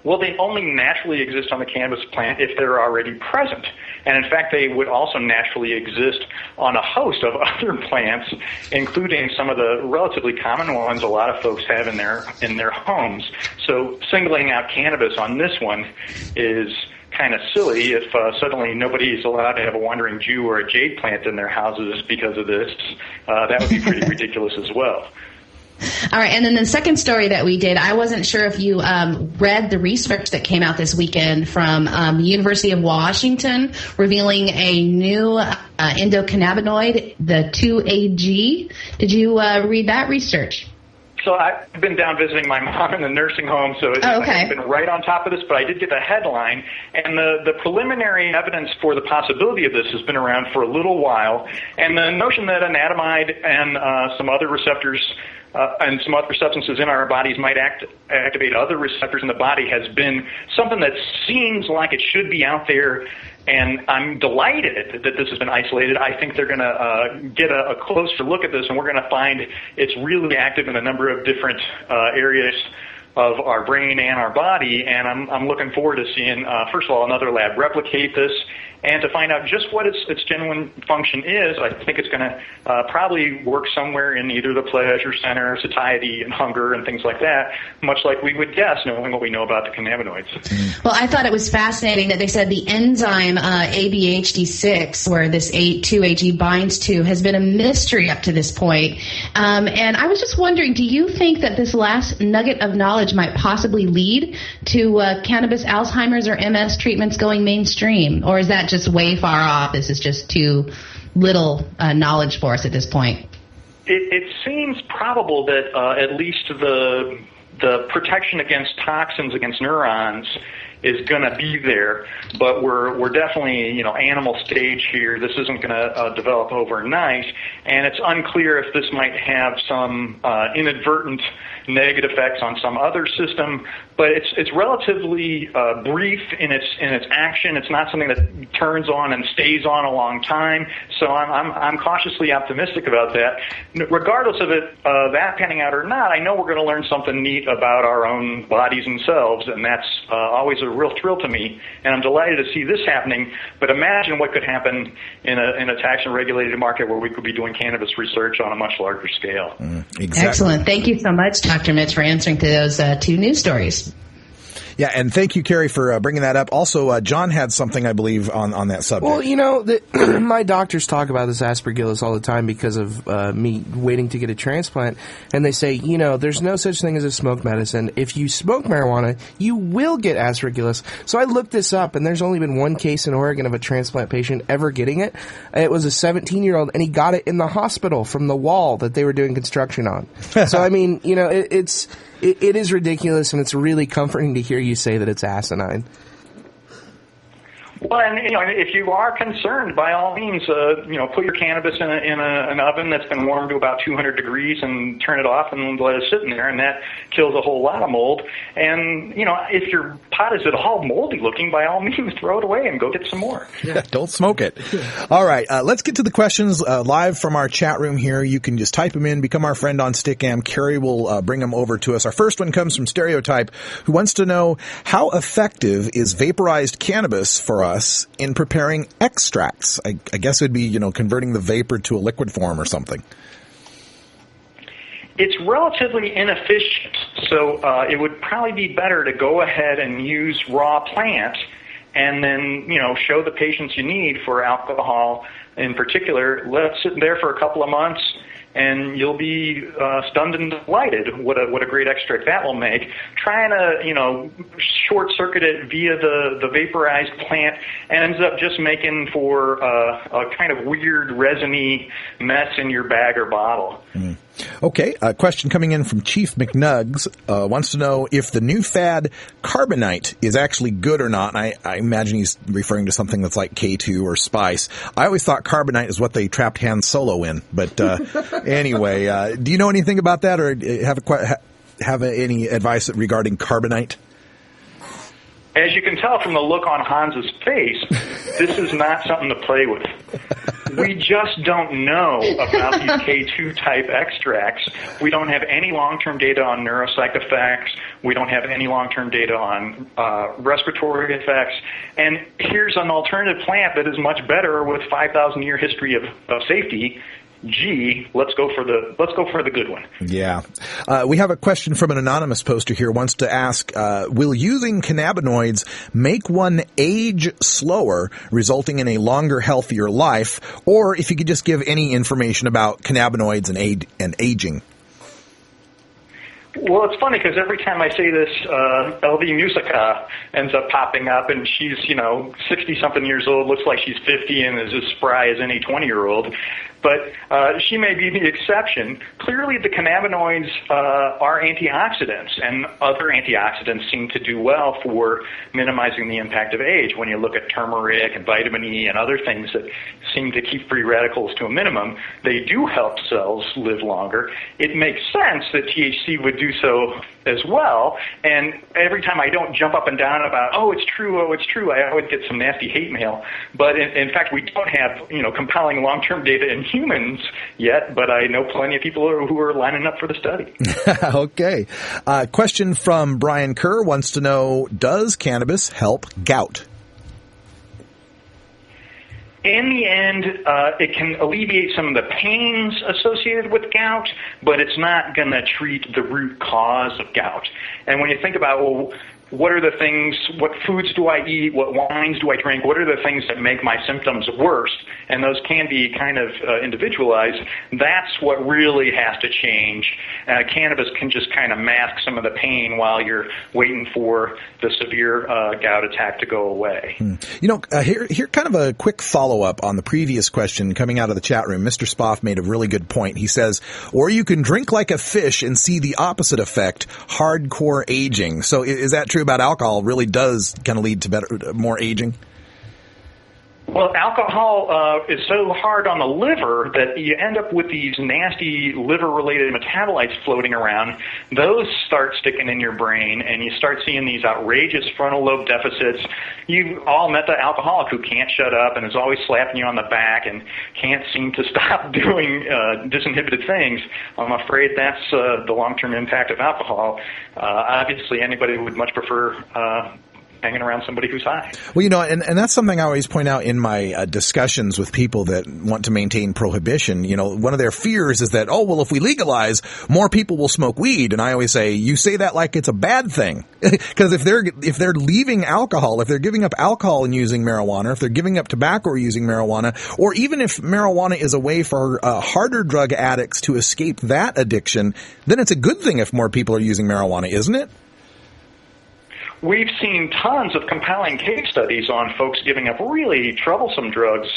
Well, they only naturally exist on the cannabis plant if they're already present. And in fact, they would also naturally exist on a host of other plants, including some of the relatively common ones a lot of folks have in their homes. So singling out cannabis on this one is kind of silly. If suddenly nobody is allowed to have a wandering Jew or a jade plant in their houses because of this, that would be pretty ridiculous as well. All right, and then the second story that we did, I wasn't sure if you read the research that came out this weekend from the University of Washington revealing a new endocannabinoid, the 2-AG. Did you read that research? So I've been down visiting my mom in the nursing home, so I've been right on top of this, but I did get the headline. And the preliminary evidence for the possibility of this has been around for a little while. And the notion that anandamide and some other receptors and some other substances in our bodies might activate other receptors in the body has been something that seems like it should be out there. And I'm delighted that this has been isolated. I think they're going to get a closer look at this, and we're going to find it's really active in a number of different areas of our brain and our body. And I'm looking forward to seeing, first of all, another lab replicate this, and to find out just what its genuine function is. I think it's going to probably work somewhere in either the pleasure center, satiety, and hunger, and things like that, much like we would guess, knowing what we know about the cannabinoids. Well, I thought it was fascinating that they said the enzyme ABHD6, where this 2-AG binds to, has been a mystery up to this point. And I was just wondering, do you think that this last nugget of knowledge might possibly lead to cannabis, Alzheimer's, or MS treatments going mainstream? Or is that just way far off? This is just too little knowledge for us at this point. It seems probable that at least the protection against toxins, against neurons, is going to be there, but we're definitely animal stage here. This isn't going to develop overnight, and it's unclear if this might have some inadvertent negative effects on some other system, but it's relatively brief in its action. It's not something that turns on and stays on a long time. So I'm cautiously optimistic about that. Regardless of it that panning out or not, I know we're going to learn something neat about our own bodies and selves, and that's always a real thrill to me. And I'm delighted to see this happening. But imagine what could happen in a tax and regulated market where we could be doing cannabis research on a much larger scale. Exactly. Excellent. Thank you so much, Dr. Mitz, for answering to those two news stories. Yeah, and thank you, Carrie, for bringing that up. Also, John had something, I believe, on that subject. Well, you know, my doctors talk about this aspergillus all the time because of me waiting to get a transplant, and they say, you know, there's no such thing as a smoke medicine. If you smoke marijuana, you will get aspergillus. So I looked this up, and there's only been one case in Oregon of a transplant patient ever getting it. It was a 17-year-old, and he got it in the hospital from the wall that they were doing construction on. So, I mean, you know, it is ridiculous, and it's really comforting to hear you say that it's asinine. Well, and you know, if you are concerned, by all means, put your cannabis in an oven that's been warmed to about 200 degrees and turn it off and let it sit in there, and that kills a whole lot of mold. And you know, if your pot is at all moldy looking, by all means, throw it away and go get some more. Yeah, don't smoke it. All right, let's get to the questions live from our chat room here. You can just type them in, become our friend on Stickam. Carrie will bring them over to us. Our first one comes from Stereotype, who wants to know how effective is vaporized cannabis for us in preparing extracts. I guess it would be, you know, converting the vapor to a liquid form or something. It's relatively inefficient, so it would probably be better to go ahead and use raw plant and then, you know, show the patients you need for alcohol in particular. Let it sit there for a couple of months, and you'll be stunned and delighted what a great extract that will make. Trying to, you know, short-circuit it via the vaporized plant ends up just making for a kind of weird resiny mess in your bag or bottle. Mm. Okay, a question coming in from Chief McNugs wants to know if the new fad carbonite is actually good or not. And I imagine he's referring to something that's like K2 or Spice. I always thought carbonite is what they trapped Han Solo in. But anyway, do you know anything about that, or have any advice regarding carbonite? As you can tell from the look on Hans's face, this is not something to play with. We just don't know about these K2 type extracts. We don't have any long-term data on neuropsych effects. We don't have any long-term data on respiratory effects. And here's an alternative plant that is much better with 5,000-year history of safety. Gee, let's go for the good one. Yeah. We have a question from an anonymous poster here. Wants to ask, will using cannabinoids make one age slower, resulting in a longer, healthier life? Or if you could just give any information about cannabinoids and aging. Well, it's funny because every time I say this, LV Musica ends up popping up, and she's, 60-something years old, looks like she's 50 and is as spry as any 20-year-old. But she may be the exception. Clearly, the cannabinoids are antioxidants, and other antioxidants seem to do well for minimizing the impact of age. When you look at turmeric and vitamin E and other things that seem to keep free radicals to a minimum, they do help cells live longer. It makes sense that THC would do so as well, and every time I don't jump up and down about, oh, it's true, I always get some nasty hate mail. But in fact, we don't have, compelling long-term data in humans yet, but I know plenty of people who are lining up for the study. Okay. Question from Brian Kerr wants to know, does cannabis help gout? In the end, it can alleviate some of the pains associated with gout, but it's not going to treat the root cause of gout. And when you think about, well, what are the things, what foods do I eat, what wines do I drink, what are the things that make my symptoms worse, and those can be kind of individualized, that's what really has to change. Cannabis can just kind of mask some of the pain while you're waiting for the severe gout attack to go away. Here kind of a quick follow-up on the previous question coming out of the chat room. Mr. Spoff made a really good point. He says, or you can drink like a fish and see the opposite effect, hardcore aging. So is that true about alcohol? Really does kind of lead to more aging? Well, alcohol is so hard on the liver that you end up with these nasty liver-related metabolites floating around. Those start sticking in your brain, and you start seeing these outrageous frontal lobe deficits. You've all met the alcoholic who can't shut up and is always slapping you on the back and can't seem to stop doing disinhibited things. I'm afraid that's the long-term impact of alcohol. Obviously, anybody would much prefer hanging around somebody who's high. Well, and that's something I always point out in my discussions with people that want to maintain prohibition. One of their fears is that, if we legalize, more people will smoke weed. And I always say, you say that like it's a bad thing. Because if they're leaving alcohol, if they're giving up alcohol and using marijuana, if they're giving up tobacco or using marijuana, or even if marijuana is a way for harder drug addicts to escape that addiction, then it's a good thing if more people are using marijuana, isn't it? We've seen tons of compelling case studies on folks giving up really troublesome drugs,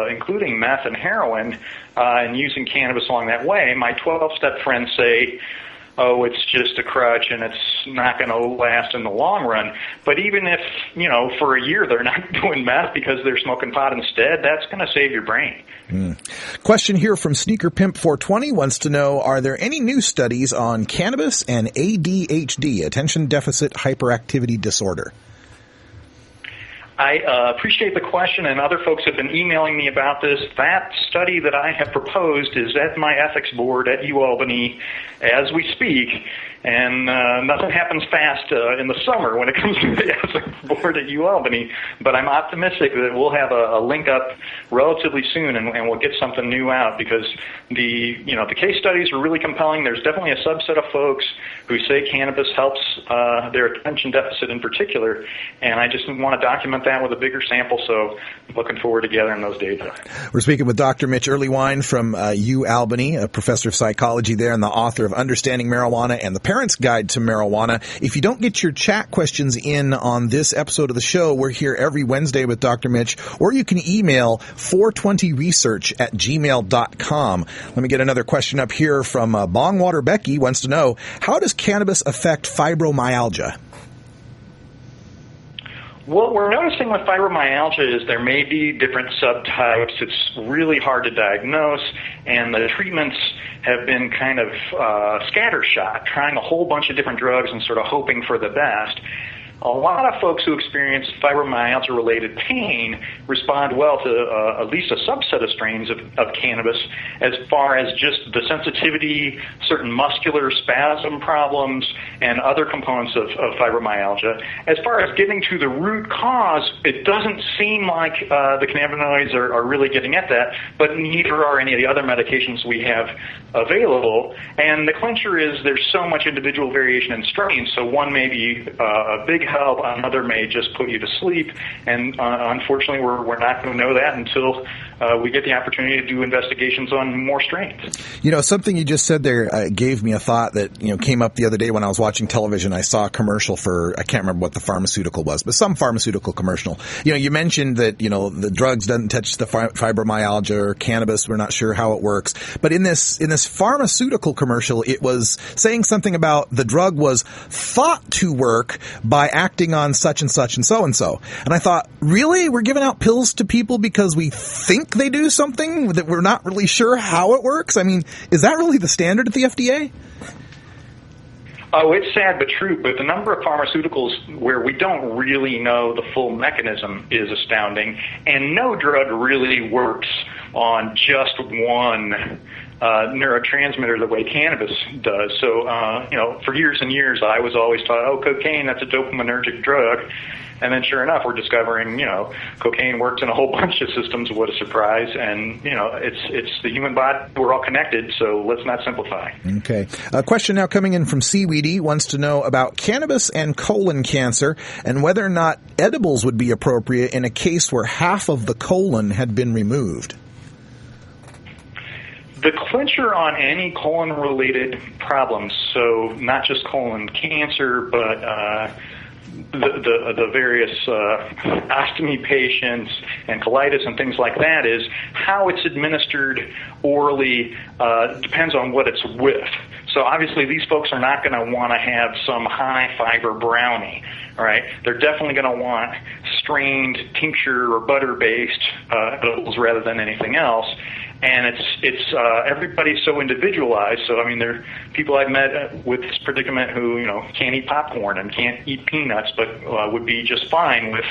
including meth and heroin, and using cannabis along that way. My 12-step friends say, it's just a crutch and it's not going to last in the long run. But even if, for a year they're not doing meth because they're smoking pot instead, that's going to save your brain. Question here from Sneaker Pimp 420 wants to know, are there any new studies on cannabis and ADHD, attention deficit hyperactivity disorder? I appreciate the question, and other folks have been emailing me about this. That study that I have proposed is at my ethics board at UAlbany as we speak, and nothing happens fast in the summer when it comes to the ethics board at UAlbany, but I'm optimistic that we'll have a link up relatively soon, and we'll get something new out, because the case studies are really compelling. There's definitely a subset of folks who say cannabis helps their attention deficit in particular, and I just want to document that with a bigger sample, so I'm looking forward to gathering those data. We're speaking with Dr. Mitch Earlywine from UAlbany, a professor of psychology there and the author of Understanding Marijuana and the Parent's Guide to Marijuana. If you don't get your chat questions in on this episode of the show, we're here every Wednesday with Dr. Mitch, or you can email 420research@gmail.com. Let me get another question up here from Bongwater Becky wants to know, how does cannabis affect fibromyalgia? What we're noticing with fibromyalgia is there may be different subtypes. It's really hard to diagnose, and the treatments have been kind of scattershot, trying a whole bunch of different drugs and sort of hoping for the best. A lot of folks who experience fibromyalgia-related pain respond well to at least a subset of strains of cannabis, as far as just the sensitivity, certain muscular spasm problems, and other components of fibromyalgia. As far as getting to the root cause, it doesn't seem like the cannabinoids are really getting at that, but neither are any of the other medications we have available. And the clincher is there's so much individual variation in strains, so one may be a big help, another may just put you to sleep, and unfortunately we're not going to know that until we get the opportunity to do investigations on more strains. Something you just said there gave me a thought that came up the other day when I was watching television. I saw a commercial for, I can't remember what the pharmaceutical was, but some pharmaceutical commercial. You mentioned that the drugs doesn't touch the fibromyalgia or cannabis. We're not sure how it works, but in this pharmaceutical commercial, it was saying something about the drug was thought to work by acting on such and such and so and so. And I thought, really? We're giving out pills to people because we think they do something that we're not really sure how it works? I mean, is that really the standard at the FDA? Oh, it's sad but true, but the number of pharmaceuticals where we don't really know the full mechanism is astounding, and no drug really works on just one neurotransmitter the way cannabis does. So, for years and years, I was always taught, cocaine, that's a dopaminergic drug. And then sure enough, we're discovering, cocaine works in a whole bunch of systems. What a surprise. And, it's the human body. We're all connected, so let's not simplify. Okay. A question now coming in from Seaweedy wants to know about cannabis and colon cancer and whether or not edibles would be appropriate in a case where half of the colon had been removed. The clincher on any colon-related problems, so not just colon cancer, but the various ostomy patients and colitis and things like that, is how it's administered orally depends on what it's with. So obviously these folks are not going to want to have some high fiber brownie, all right? They're definitely going to want strained tincture or butter-based edibles rather than anything else. And it's everybody's so individualized. So I mean, there are people I've met with this predicament who can't eat popcorn and can't eat peanuts, but would be just fine with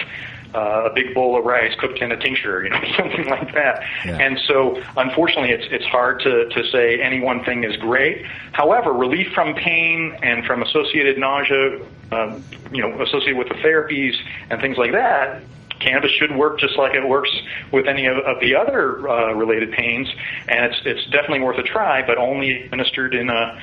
a big bowl of rice cooked in a tincture, something like that. Yeah. And so, unfortunately, it's hard to say any one thing is great. However, relief from pain and from associated nausea, associated with the therapies and things like that, cannabis should work just like it works with any of the other related pains, and it's definitely worth a try, but only administered in a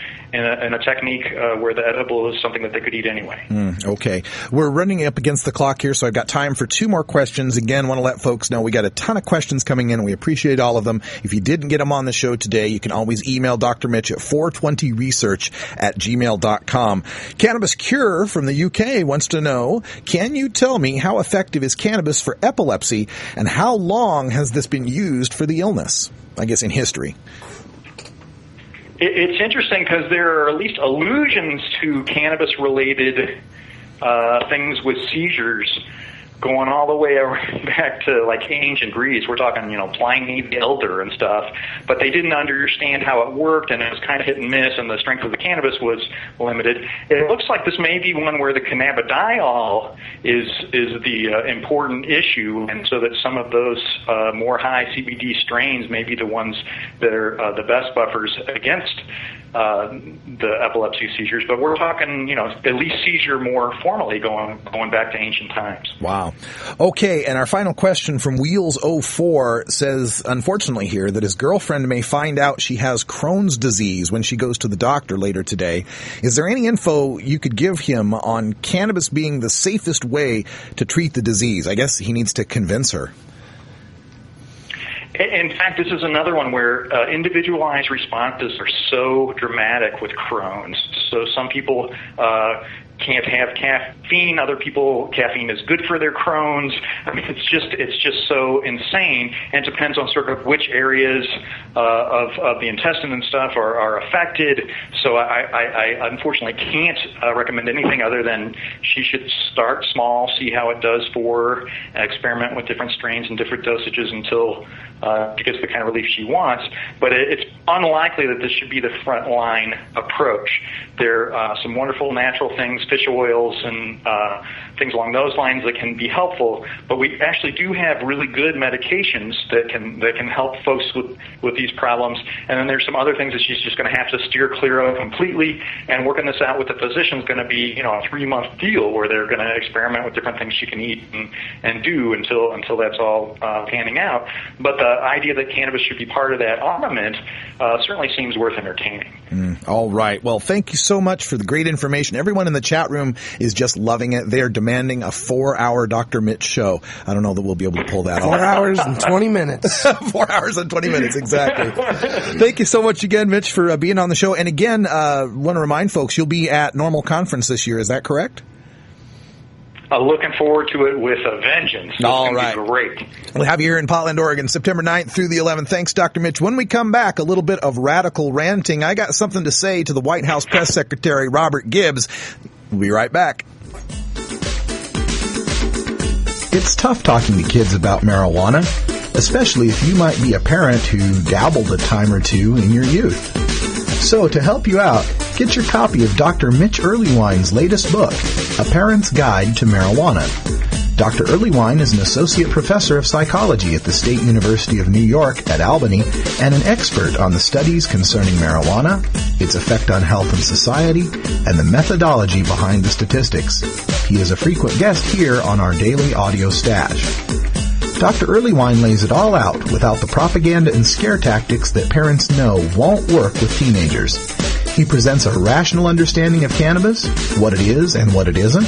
technique where the edible is something that they could eat anyway. Okay. We're running up against the clock here, so I've got time for 2 more questions. Again, want to let folks know we got a ton of questions coming in, and we appreciate all of them. If you didn't get them on the show today, you can always email Dr. Mitch at 420research@gmail.com. Cannabis Cure from the UK wants to know, can you tell me how effective is cannabis for epilepsy, and how long has this been used for the illness, I guess, in history? It's interesting because there are at least allusions to cannabis-related things with seizures going all the way back to like ancient Greece. We're talking, Pliny the Elder and stuff, but they didn't understand how it worked, and it was kind of hit and miss, and the strength of the cannabis was limited. It looks like this may be one where the cannabidiol is the important issue, and so that some of those more high CBD strains may be the ones that are the best buffers against the epilepsy seizures. But we're talking, at least seizure more formally going back to ancient times. Wow. Okay, and our final question from Wheels04 says, unfortunately here, that his girlfriend may find out she has Crohn's disease when she goes to the doctor later today. Is there any info you could give him on cannabis being the safest way to treat the disease? I guess he needs to convince her. In fact, this is another one where individualized responses are so dramatic with Crohn's. So some people can't have caffeine. Other people, caffeine is good for their Crohn's. I mean, it's just so insane, and it depends on sort of which areas of the intestine and stuff are affected. So I unfortunately can't recommend anything other than she should start small, see how it does for her, experiment with different strains and different dosages until she gets the kind of relief she wants. But it's unlikely that this should be the frontline approach. There are some wonderful natural things, fish oils and things along those lines that can be helpful. But we actually do have really good medications that can help folks with these problems. And then there's some other things that she's just going to have to steer clear of completely. And working this out with the physician is going to be, a 3-month deal where they're going to experiment with different things she can eat and do until that's all panning out. But the idea that cannabis should be part of that armament certainly seems worth entertaining. All right. Well, thank you so much for the great information. Everyone in the chat room is just loving it. They are demanding a 4-hour Dr. Mitch show. I don't know that we'll be able to pull that off. 4 hours and 20 minutes. 4 hours and 20 minutes, exactly. Thank you so much again, Mitch, for being on the show. And again, want to remind folks, you'll be at NORML Conference this year. Is that correct? Looking forward to it with a vengeance. All right. It's going to be great. We'll have you here in Portland, Oregon, September 9th through the 11th. Thanks, Dr. Mitch. When we come back, a little bit of radical ranting. I got something to say to the White House Press Secretary, Robert Gibbs. We'll be right back. It's tough talking to kids about marijuana, especially if you might be a parent who dabbled a time or two in your youth. So to help you out, get your copy of Dr. Mitch Earlywine's latest book, A Parent's Guide to Marijuana. Dr. Earlywine is an associate professor of psychology at the State University of New York at Albany and an expert on the studies concerning marijuana, its effect on health and society, and the methodology behind the statistics. He is a frequent guest here on our daily audio stash. Dr. Earlywine lays it all out without the propaganda and scare tactics that parents know won't work with teenagers. He presents a rational understanding of cannabis, what it is and what it isn't,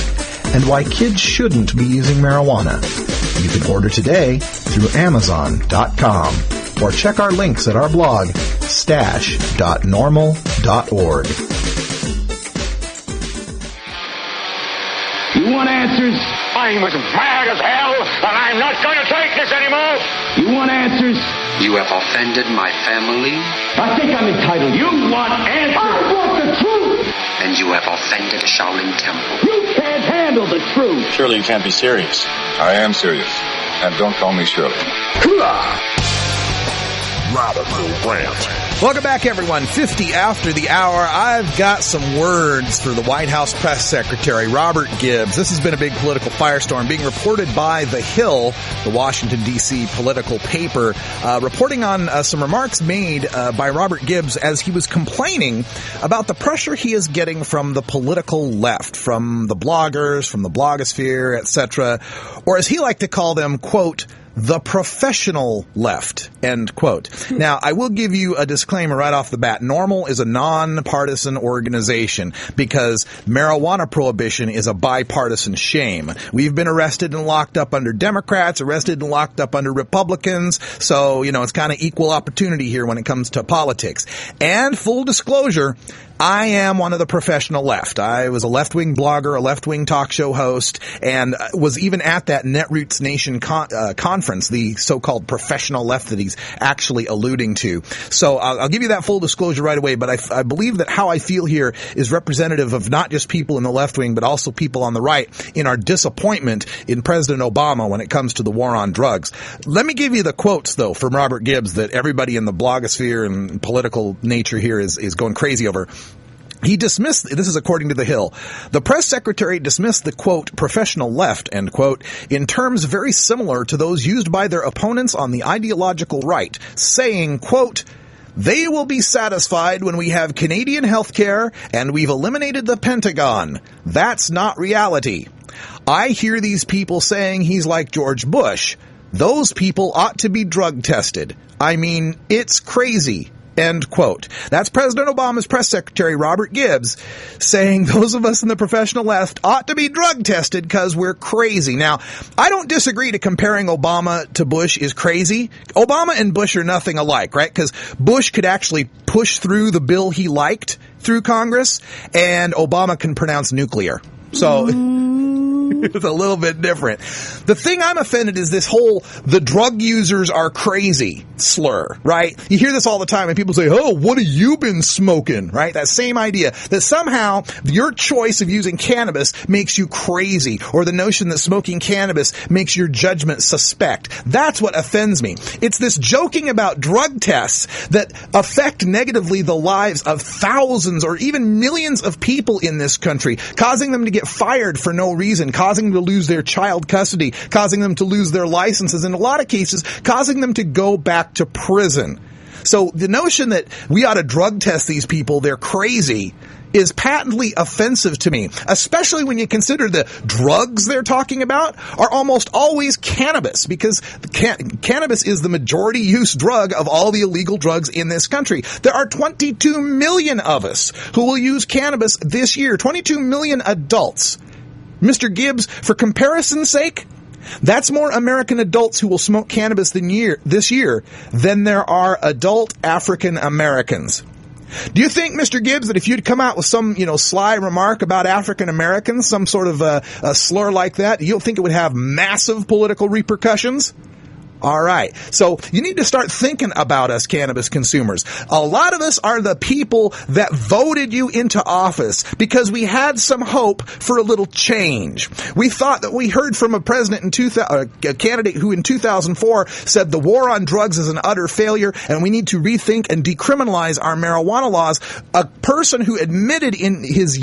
and why kids shouldn't be using marijuana. You can order today through Amazon.com or check our links at our blog, stash.normal.org. You want answers? I'm as mad as hell, and I'm not going to take this anymore. You want answers? You have offended my family. I think I'm entitled. You want answers? I want the truth! And you have offended Shaolin Temple. You can't handle the truth! Surely you can't be serious. I am serious. And don't call me Shirley. Radical Rant. Welcome back, everyone. 50 after the hour. I've got some words for the White House press secretary, Robert Gibbs. This has been a big political firestorm being reported by The Hill, the Washington, D.C. political paper, reporting on some remarks made by Robert Gibbs as he was complaining about the pressure he is getting from the political left, from the bloggers, from the blogosphere, etc., or as he liked to call them, quote, the professional left, end quote. Now, I will give you a disclaimer right off the bat. NORML is a nonpartisan organization because marijuana prohibition is a bipartisan shame. We've been arrested and locked up under Democrats, arrested and locked up under Republicans. So, it's kind of equal opportunity here when it comes to politics. And full disclosure, I am one of the professional left. I was a left-wing blogger, a left-wing talk show host, and was even at that Netroots Nation conference, the so-called professional left that he's actually alluding to. So I'll give you that full disclosure right away, but I believe that how I feel here is representative of not just people in the left wing, but also people on the right in our disappointment in President Obama when it comes to the war on drugs. Let me give you the quotes, though, from Robert Gibbs that everybody in the blogosphere and political nature here is going crazy over. He dismissed, this is according to The Hill, the press secretary dismissed the, quote, professional left, end quote, in terms very similar to those used by their opponents on the ideological right, saying, quote, they will be satisfied when we have Canadian health care and we've eliminated the Pentagon. That's not reality. I hear these people saying he's like George Bush. Those people ought to be drug tested. I mean, it's crazy. End quote. That's President Obama's press secretary, Robert Gibbs, saying those of us in the professional left ought to be drug tested because we're crazy. Now, I don't disagree to comparing Obama to Bush is crazy. Obama and Bush are nothing alike, right? Because Bush could actually push through the bill he liked through Congress, and Obama can pronounce nuclear. So it's a little bit different. The thing I'm offended is this whole the drug users are crazy slur, right? You hear this all the time and people say, oh, what have you been smoking, right? That same idea that somehow your choice of using cannabis makes you crazy, or the notion that smoking cannabis makes your judgment suspect. That's what offends me. It's this joking about drug tests that affect negatively the lives of thousands or even millions of people in this country, causing them to get fired for no reason, causing them to lose their child custody, causing them to lose their licenses, in a lot of cases, causing them to go back to prison. So the notion that we ought to drug test these people, they're crazy, is patently offensive to me, especially when you consider the drugs they're talking about are almost always cannabis, because cannabis is the majority use drug of all the illegal drugs in this country. There are 22 million of us who will use cannabis this year, 22 million adults. Mr. Gibbs, for comparison's sake, that's more American adults who will smoke cannabis this year than there are adult African Americans. Do you think, Mr. Gibbs, that if you'd come out with some, sly remark about African Americans, some sort of a slur like that, you don't think it would have massive political repercussions? All right. So you need to start thinking about us cannabis consumers. A lot of us are the people that voted you into office because we had some hope for a little change. We thought that we heard from a president a candidate who in 2004 said the war on drugs is an utter failure and we need to rethink and decriminalize our marijuana laws. A person who admitted in his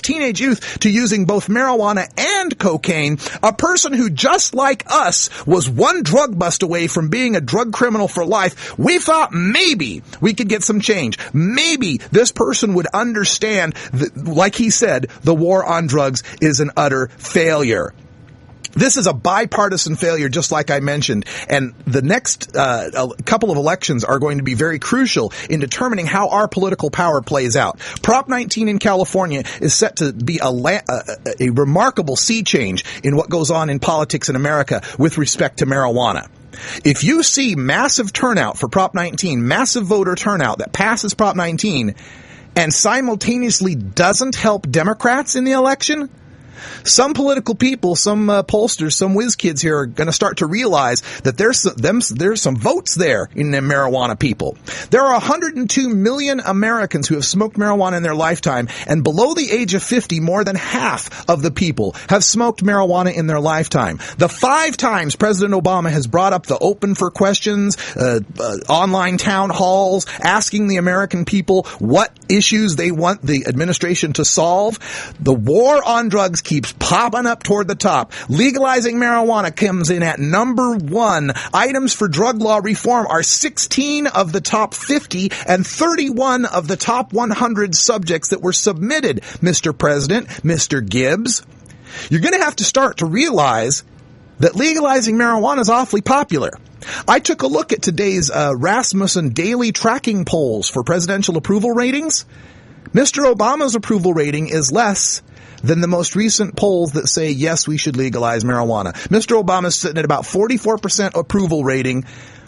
teenage youth, to using both marijuana and cocaine. A person who, just like us, was one drug bust away from being a drug criminal for life. We thought maybe we could get some change. Maybe this person would understand that, like he said, the war on drugs is an utter failure. This is a bipartisan failure, just like I mentioned, and the next couple of elections are going to be very crucial in determining how our political power plays out. Prop 19 in California is set to be a remarkable sea change in what goes on in politics in America with respect to marijuana. If you see massive turnout for Prop 19, massive voter turnout that passes Prop 19, and simultaneously doesn't help Democrats in the election, Some political people, some pollsters, some whiz kids here are going to start to realize that there's some votes there in the marijuana people. There are 102 million Americans who have smoked marijuana in their lifetime, and below the age of 50, more than half of the people have smoked marijuana in their lifetime. The 5 times President Obama has brought up the open for questions, online town halls, asking the American people what issues they want the administration to solve, the war on drugs keeps popping up toward the top. Legalizing marijuana comes in at number 1. Items for drug law reform are 16 of the top 50 and 31 of the top 100 subjects that were submitted, Mr. President, Mr. Gibbs. You're going to have to start to realize that legalizing marijuana is awfully popular. I took a look at today's Rasmussen daily tracking polls for presidential approval ratings. Mr. Obama's approval rating is less than the most recent polls that say, yes, we should legalize marijuana. Mr. Obama's sitting at about 44% approval rating.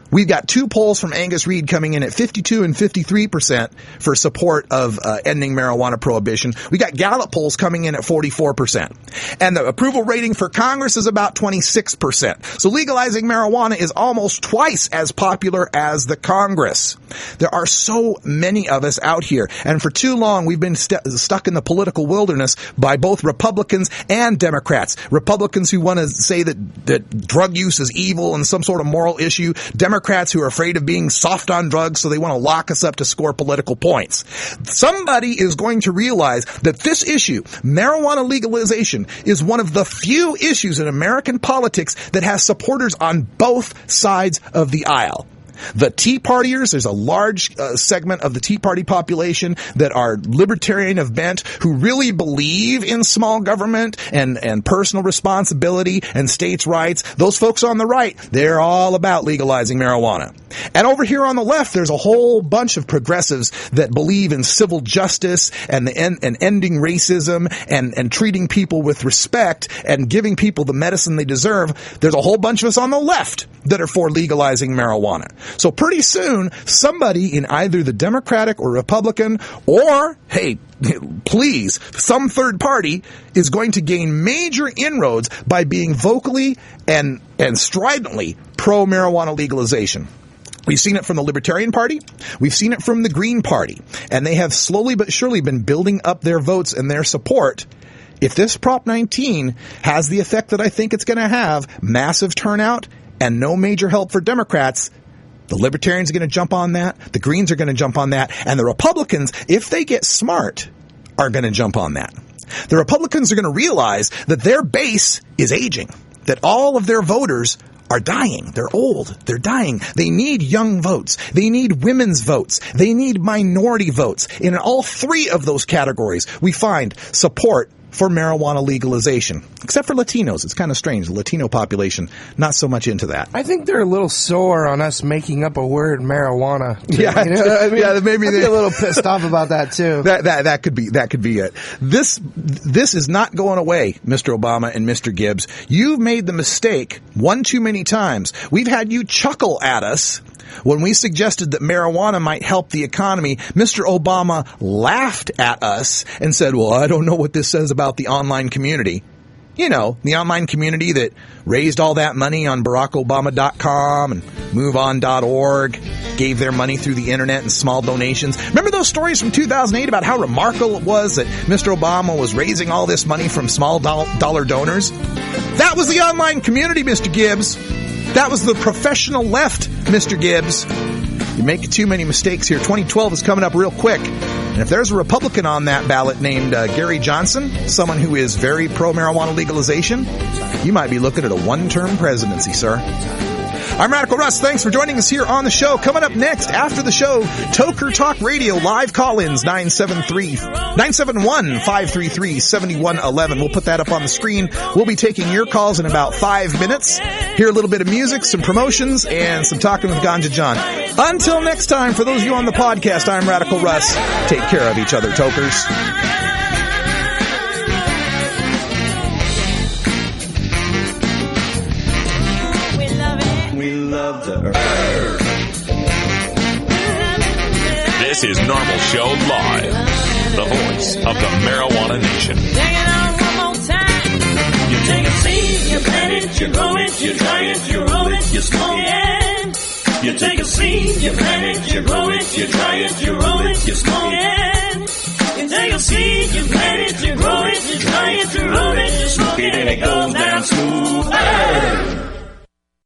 We've got 2 polls from Angus Reid coming in at 52 and 53% for support of ending marijuana prohibition. We got Gallup polls coming in at 44%. And the approval rating for Congress is about 26%. So legalizing marijuana is almost twice as popular as the Congress. There are so many of us out here. And for too long, we've been stuck in the political wilderness by both Republicans and Democrats. Republicans who want to say that drug use is evil and some sort of moral issue. Democrats who are afraid of being soft on drugs, so they want to lock us up to score political points. Somebody is going to realize that this issue, marijuana legalization, is one of the few issues in American politics that has supporters on both sides of the aisle. The Tea Partiers, there's a large segment of the Tea Party population that are libertarian of bent, who really believe in small government and personal responsibility and states' rights. Those folks on the right, they're all about legalizing marijuana. And over here on the left, there's a whole bunch of progressives that believe in civil justice and ending racism and treating people with respect and giving people the medicine they deserve. There's a whole bunch of us on the left that are for legalizing marijuana. So pretty soon, somebody in either the Democratic or Republican or, hey, please, some third party is going to gain major inroads by being vocally and stridently pro-marijuana legalization. We've seen it from the Libertarian Party. We've seen it from the Green Party. And they have slowly but surely been building up their votes and their support. If this Prop 19 has the effect that I think it's going to have, massive turnout and no major help for Democrats, the Libertarians are going to jump on that. The Greens are going to jump on that. And the Republicans, if they get smart, are going to jump on that. The Republicans are going to realize that their base is aging, that all of their voters are dying. They're old. They're dying. They need young votes. They need women's votes. They need minority votes. In all 3 of those categories, we find support for marijuana legalization, except for Latinos. It's kind of strange. The Latino population, not so much into that. I think they're a little sore on us making up a word, marijuana. Yeah, you know? I mean, yeah, maybe they're a little pissed off about that too. That could be it. This is not going away, Mr. Obama and Mr. Gibbs. You've made the mistake one too many times. We've had you chuckle at us when we suggested that marijuana might help the economy. Mr. Obama laughed at us and said, well, I don't know what this says about the online community. You know, the online community that raised all that money on BarackObama.com and MoveOn.org, gave their money through the internet in small donations. Remember those stories from 2008 about how remarkable it was that Mr. Obama was raising all this money from small dollar donors? That was the online community, Mr. Gibbs. That was the professional left, Mr. Gibbs. You're making too many mistakes here. 2012 is coming up real quick. And if there's a Republican on that ballot named Gary Johnson, someone who is very pro-marijuana legalization, you might be looking at a one-term presidency, sir. I'm Radical Russ. Thanks for joining us here on the show. Coming up next, after the show, Toker Talk Radio live call-ins, 971-533-7111. We'll put that up on the screen. We'll be taking your calls in about 5 minutes. Hear a little bit of music, some promotions, and some talking with Ganja John. Until next time, for those of you on the podcast, I'm Radical Russ. Take care of each other, Tokers. This is NORML Show Live, the voice of the marijuana nation. Take it on one more time. take a seed, you plant it, you grow it, you dry it, you roll it, you smoke it. You take a seed, you plant it, you grow it, you dry it, you roll it, you smoke it. You take a seed, you plant it, you grow it, you dry it, you roll it, you smoke it, and it goes down smooth. Hey!